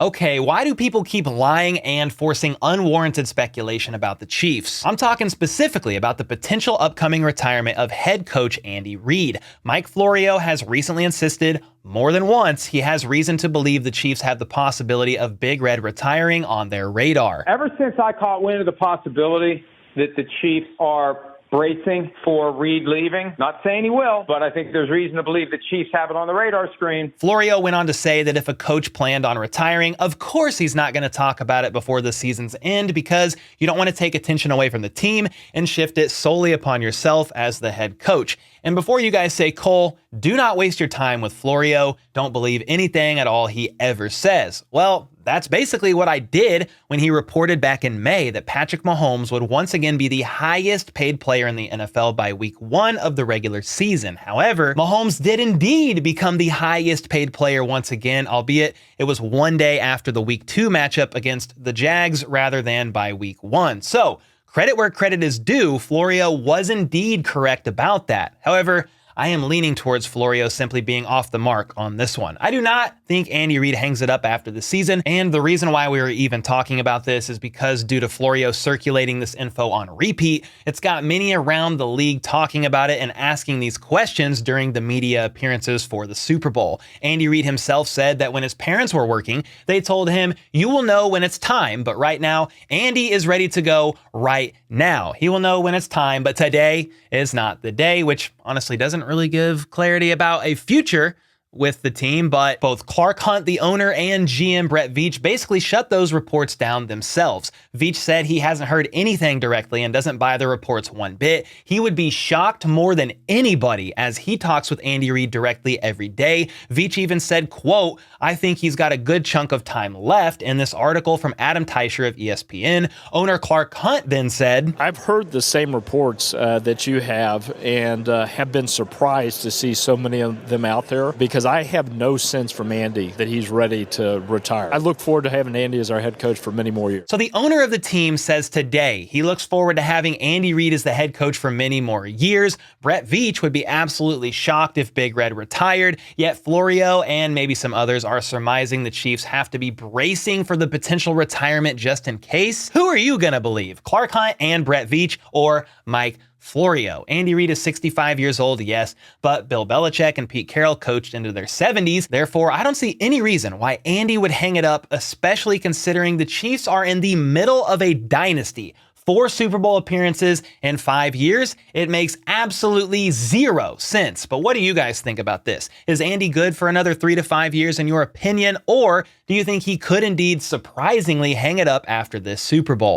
Okay, why do people keep lying and forcing unwarranted speculation about the Chiefs? I'm talking specifically about the potential upcoming retirement of head coach Andy Reid. Mike Florio has recently insisted more than once he has reason to believe the Chiefs have the possibility of Big Red retiring on their radar. Ever since I caught wind of the possibility that the Chiefs are bracing for Reid leaving. Not saying he will, but I think there's reason to believe the Chiefs have it on the radar screen. Florio went on to say that if a coach planned on retiring, of course he's not going to talk about it before the season's end because you don't want to take attention away from the team and shift it solely upon yourself as the head coach. And before you guys say, Cole, do not waste your time with Florio. Don't believe anything at all he ever says. Well, that's basically what I did when he reported back in May that Patrick Mahomes would once again be the highest paid player in the NFL by week 1 of the regular season. However, Mahomes did indeed become the highest paid player once again, albeit it was one day after the week 2 matchup against the Jags rather than by week 1. So, credit where credit is due, Florio was indeed correct about that. However, I am leaning towards Florio simply being off the mark on this one. I do not think Andy Reid hangs it up after the season, and the reason why we were even talking about this is because due to Florio circulating this info on repeat, it's got many around the league talking about it and asking these questions during the media appearances for the Super Bowl. Andy Reid himself said that when his parents were working, they told him, "You will know when it's time," but right now, Andy is ready to go right now. He will know when it's time, but today is not the day, which honestly doesn't really give clarity about a future with the team, but both Clark Hunt, the owner, and GM Brett Veach basically shut those reports down themselves. Veach said he hasn't heard anything directly and doesn't buy the reports one bit. He would be shocked more than anybody as he talks with Andy Reid directly every day. Veach even said, quote, "I think he's got a good chunk of time left." In this article from Adam Teicher of ESPN, owner Clark Hunt then said, "I've heard the same reports that you have and have been surprised to see so many of them out there because I have no sense from Andy that he's ready to retire. I look forward to having Andy as our head coach for many more years." So the owner of the team says today he looks forward to having Andy Reid as the head coach for many more years. Brett Veach would be absolutely shocked if Big Red retired, yet Florio and maybe some others are surmising the Chiefs have to be bracing for the potential retirement just in case. Who are you gonna believe? Clark Hunt and Brett Veach or Mike Florio? Andy Reid is 65 years old, yes, but Bill Belichick and Pete Carroll coached into their 70s. Therefore, I don't see any reason why Andy would hang it up, especially considering the Chiefs are in the middle of a dynasty. 4 Super Bowl appearances in 5 years. It makes absolutely zero sense. But what do you guys think about this? Is Andy good for another 3 to 5 years in your opinion? Or do you think he could indeed surprisingly hang it up after this Super Bowl?